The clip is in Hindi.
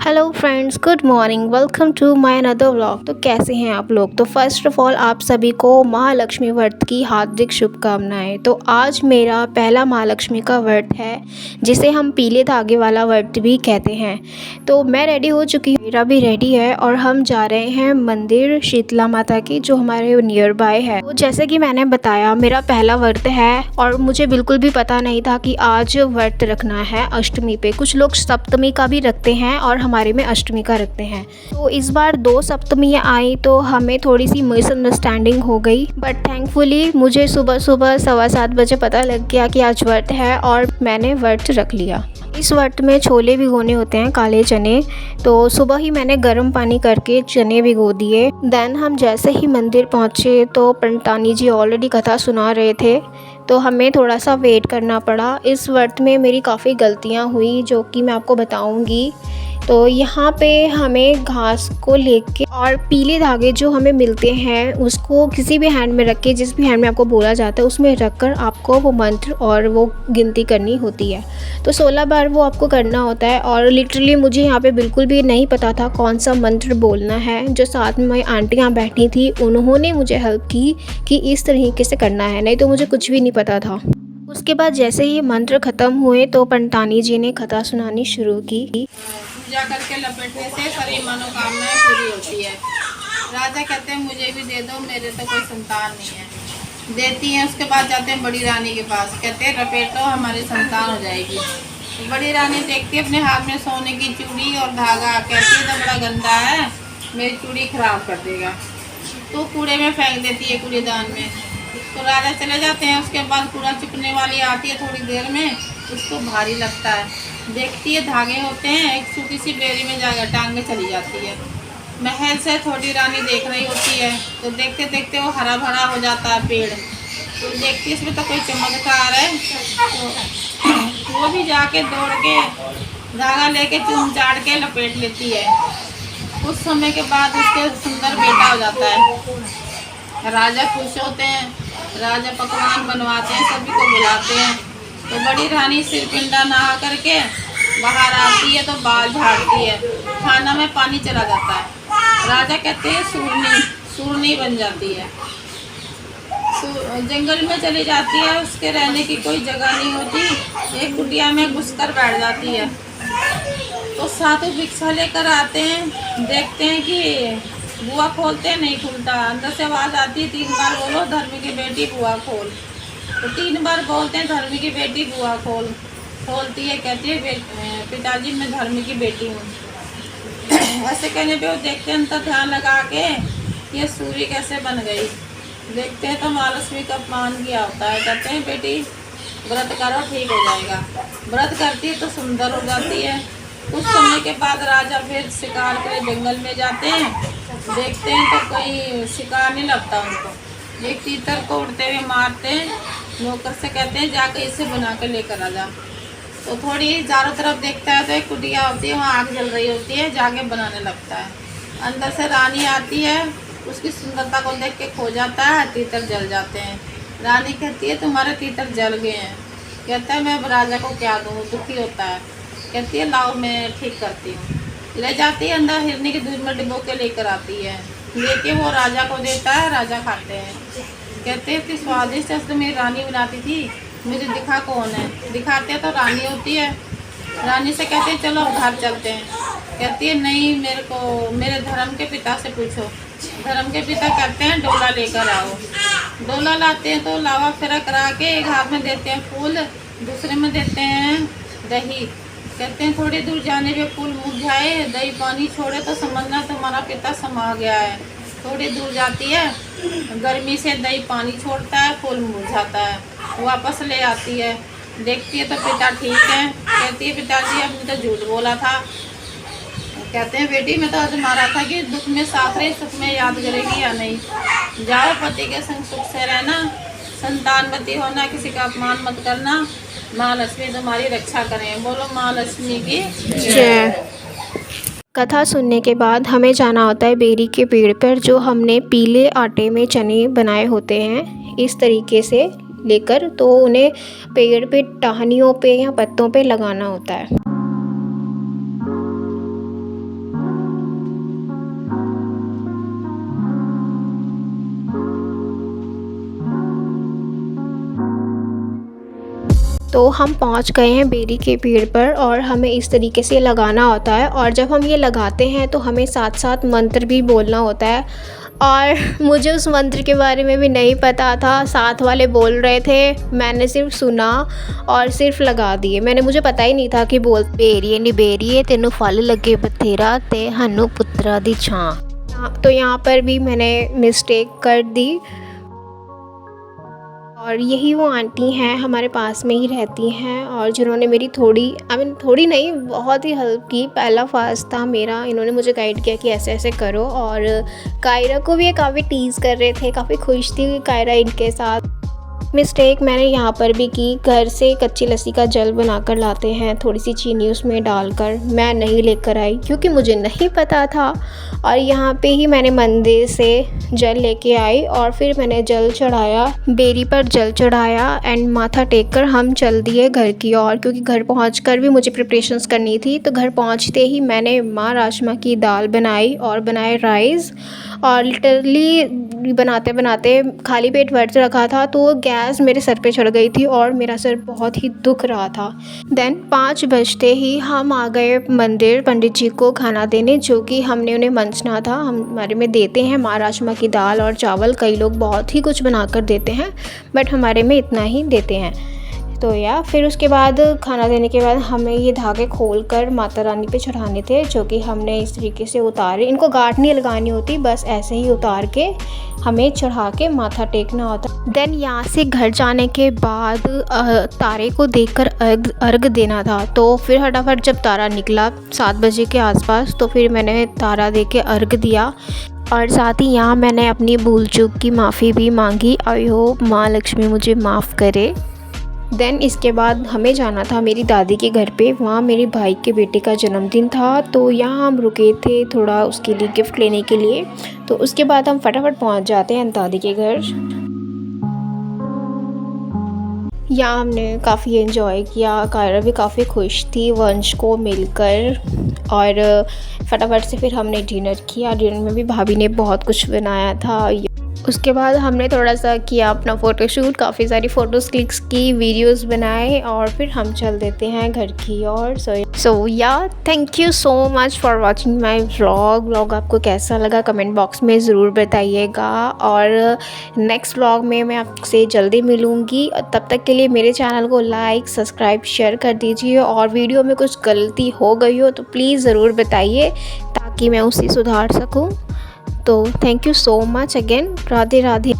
Hello friends, good morning. Welcome to my another vlog. तो कैसे हैं आप लोग? तो फर्स्ट ऑफ ऑल आप सभी को महालक्ष्मी व्रत की हार्दिक शुभकामनाएं। तो आज मेरा पहला महालक्ष्मी का व्रत है, जिसे हम पीले धागे वाला व्रत भी कहते हैं। तो मैं रेडी हो चुकी हूँ, मेरा भी रेडी है और हम जा रहे हैं मंदिर शीतला माता की, जो हमारे नियर बाय है। तो जैसे कि मैंने बताया, मेरा पहला व्रत है और मुझे बिल्कुल भी पता नहीं था कि आज व्रत रखना है अष्टमी पे। कुछ लोग सप्तमी का भी रखते हैं और हमारे में अष्टमी का रखते हैं। तो इस बार 2 सप्तमियाँ आई तो हमें थोड़ी सी मिसअंडरस्टैंडिंग हो गई, बट थैंकफुली मुझे सुबह सुबह 7:15 बजे पता लग गया कि आज व्रत है और मैंने व्रत रख लिया। इस व्रत में छोले भिगोने होते हैं, काले चने। तो सुबह ही मैंने गर्म पानी करके चने भिगो दिए। देन हम जैसे ही मंदिर पहुँचे तो पंडितानी जी ऑलरेडी कथा सुना रहे थे, तो हमें थोड़ा सा वेट करना पड़ा। इस व्रत में मेरी काफ़ी गलतियाँ हुई जो कि मैं आपको बताऊँगी। तो यहाँ पे हमें घास को लेके और पीले धागे जो हमें मिलते हैं उसको किसी भी हैंड में रख के, जिस भी हैंड में आपको बोला जाता है उसमें रख कर आपको वो मंत्र और वो गिनती करनी होती है। तो 16 बार वो आपको करना होता है और लिटरली मुझे यहाँ पे बिल्कुल भी नहीं पता था कौन सा मंत्र बोलना है। जो साथ में आंटियाँ बैठी थी उन्होंने मुझे हेल्प की कि इस तरीके से करना है, नहीं तो मुझे कुछ भी नहीं पता था। उसके बाद जैसे ही मंत्र ख़त्म हुए तो पंडितानी जी ने कथा सुनानी शुरू की। पूजा करके लपेटने से सारी मनोकामनाएं पूरी होती है। राजा कहते हैं मुझे भी दे दो, मेरे तो कोई संतान नहीं है। देती हैं। उसके बाद जाते हैं बड़ी रानी के पास, कहते हैं लपेटो हमारी संतान हो जाएगी। तो बड़ी रानी देखती है अपने हाथ में सोने की चूड़ी और धागा, कहती है तो बड़ा गंदा है, मेरी चूड़ी खराब कर देगा। तो कूड़े में फेंक देती है, कूड़ेदान में। तो राजा चले जाते हैं। उसके बाद कूड़ा चुकने वाली आती है थोड़ी देर में, उसको भारी लगता है, देखती है धागे होते हैं, एक सूखी सी बेरी में जाकर टांग में चली जाती है। महल से थोड़ी रानी देख रही होती है, तो देखते देखते वो हरा भरा हो जाता है पेड़। तो देखती है इसमें तो कोई चमत्कार है, तो वो भी जाके दौड़ के धागा लेके चूम चाट के लपेट लेती है। कुछ समय के बाद उसके सुंदर बेटा हो जाता है। राजा खुश होते हैं, राजा पकवान बनवाते हैं, सभी को बुलाते हैं। तो बड़ी रानी सिरपिंडा नहा करके बाहर आती है तो बाल झाड़ती है, खाना में पानी चला जाता है। राजा कहते हैं सूरनी बन जाती है। जंगल में चली जाती है, उसके रहने की कोई जगह नहीं होती, एक कुटिया में घुसकर बैठ जाती है। तो साधु भिक्षा लेकर आते हैं, देखते हैं कि बुआ खोलते हैं, नहीं खुलता। अंदर से आवाज़ आती है, 3 बार बोलो धर्म की बेटी बुआ खोल। तो 3 बार बोलते हैं धर्म की बेटी बुआ खोल। खोलती है, कहती है पिताजी मैं धर्म की बेटी हूँ। ऐसे कहने पे वो देखते हैं, अंतर ध्यान लगा के ये सूर्य कैसे बन गई। देखते हैं तो महालक्ष्मी का अपमान किया होता है। कहते हैं बेटी व्रत करो ठीक हो जाएगा। व्रत करती है तो सुंदर हो जाती है। कुछ समय के बाद राजा फिर शिकार के लिए जंगल में जाते हैं, देखते हैं तो कोई शिकार नहीं लगता उनको। एक तीतर को उड़ते हुए मारते हैं, नौकर से कहते हैं जाकर इसे बना कर लेकर आ जा। तो थोड़ी चारों तरफ देखता है तो एक कुटिया होती है, वहाँ आग जल रही होती है, जाके बनाने लगता है। अंदर से रानी आती है, उसकी सुंदरता को देख के खो जाता है, तीतर जल जाते हैं। रानी कहती है तुम्हारे तीतर जल गए हैं। कहता है मैं राजा को क्या दूँ, दुखी होता है। कहती है लाओ मैं ठीक करती हूँ। ले जाती है, अंदर हिरनी के दूध में डिबो के लेकर आती है, लेके वो राजा को देता है, राजा खाते हैं। कहते हैं इतनी स्वादिष्ट है, मेरी रानी बनाती थी, मुझे दिखा कौन है। दिखाते हैं तो रानी होती है। रानी से कहते हैं चलो घर चलते हैं। कहती है नहीं, मेरे धर्म के पिता से पूछो। धर्म के पिता कहते हैं डोला लेकर आओ। डोला लाते हैं तो लावा फेरा करा के एक हाथ में देते हैं फूल, दूसरे में देते हैं दही। कहते हैं थोड़ी दूर जाने पे फूल मुरझाए, दही पानी छोड़े तो समझना तुम्हारा पिता समा गया है। थोड़ी दूर जाती है, गर्मी से दही पानी छोड़ता है, फूल मुरझाता है, वापस ले आती है। देखती है तो पिता ठीक है। कहती है पिताजी आपने तो झूठ बोला था। कहते हैं बेटी मैं तो आजमा था कि दुख में साथ रहे, सुख में याद करेगी या नहीं। जाओ पति के संग सुख से रहना, संतानवती होना, किसी का अपमान मत करना, महालक्ष्मी तुम्हारी रक्षा करें। बोलो महालक्ष्मी की जय। कथा सुनने के बाद हमें जाना होता है बेरी के पेड़ पर, जो हमने पीले आटे में चने बनाए होते हैं इस तरीके से लेकर, तो उन्हें पेड़ पे टहनियों पे या पत्तों पे लगाना होता है। तो हम पहुंच गए हैं बेरी के पेड़ पर और हमें इस तरीके से लगाना होता है और जब हम ये लगाते हैं तो हमें साथ साथ मंत्र भी बोलना होता है और मुझे उस मंत्र के बारे में भी नहीं पता था। साथ वाले बोल रहे थे, मैंने सिर्फ सुना और सिर्फ लगा दिए। मुझे पता ही नहीं था कि बोल बेरीए नी बेरीए तेनू फल लगे बथेरा ते हनु पुत्रा दी छां। तो यहाँ पर भी मैंने मिस्टेक कर दी और यही वो आंटी हैं, हमारे पास में ही रहती हैं और जिन्होंने मेरी थोड़ी नहीं बहुत ही हेल्प की। पहला फास्ट था मेरा, इन्होंने मुझे गाइड किया कि ऐसे ऐसे करो। और कायरा को भी ये काफ़ी टीज़ कर रहे थे, काफ़ी खुश थी कायरा इनके साथ। मिस्टेक मैंने यहाँ पर भी की, घर से कच्ची लस्सी का जल बनाकर लाते हैं, थोड़ी सी चीनी उसमें डालकर। मैं नहीं लेकर आई क्योंकि मुझे नहीं पता था और यहाँ पे ही मैंने मंदिर से जल लेके आई और फिर मैंने जल चढ़ाया, बेरी पर जल चढ़ाया एंड माथा टेक कर हम चल दिए घर की ओर, क्योंकि घर पहुँचकर भी मुझे प्रिपरेशंस करनी थी। तो घर पहुँचते ही मैंने माँ राजमा की दाल बनाई और बनाए राइस और लिटरली बनाते बनाते खाली पेट वर्त रखा था तो गैस मेरे सर पे चढ़ गई थी और मेरा सर बहुत ही दुख रहा था। देन 5 बजते ही हम आ गए मंदिर पंडित जी को खाना देने, जो कि हमने उन्हें मंचना था। हमारे में देते हैं माँ राजमा की दाल और चावल, कई लोग बहुत ही कुछ बनाकर देते हैं बट हमारे में इतना ही देते हैं। तो फिर उसके बाद खाना देने के बाद हमें ये धागे खोलकर माता रानी पे चढ़ाने थे, जो कि हमने इस तरीके से उतारे। इनको गांठ नहीं लगानी होती, बस ऐसे ही उतार के हमें चढ़ा के माथा टेकना होता। देन यहाँ से घर जाने के बाद तारे को देखकर अर्घ देना था। तो फिर फटाफट जब तारा निकला 7 बजे के आसपास, तो फिर मैंने तारा दे के अर्घ दिया और साथ ही यहाँ मैंने अपनी भूल चूक की माफ़ी भी मांगी। आई होप माँ लक्ष्मी मुझे माफ़ करे। देन इसके बाद हमें जाना था मेरी दादी के घर पे, वहाँ मेरे भाई के बेटे का जन्मदिन था। तो यहाँ हम रुके थे थोड़ा उसके लिए गिफ्ट लेने के लिए। तो उसके बाद हम फटाफट पहुँच जाते हैं दादी के घर। यहाँ हमने काफ़ी एंजॉय किया, कायरा भी काफ़ी खुश थी वंश को मिलकर और फटाफट से फिर हमने डिनर किया। डिनर में भी भाभी ने बहुत कुछ बनाया था। उसके बाद हमने थोड़ा सा किया अपना फ़ोटोशूट, काफ़ी सारी फ़ोटोज़ क्लिक्स की, वीडियोस बनाए और फिर हम चल देते हैं घर की ओर। सो या thank you so much for watching my vlog आपको कैसा लगा कमेंट बॉक्स में ज़रूर बताइएगा और नेक्स्ट व्लॉग में मैं आपसे जल्दी मिलूँगी। तब तक के लिए मेरे चैनल को लाइक सब्सक्राइब शेयर कर दीजिए और वीडियो में कुछ गलती हो गई हो तो प्लीज़ ज़रूर बताइए ताकि मैं उसे सुधार सकूँ। तो thank you so much again. Radhe Radhe.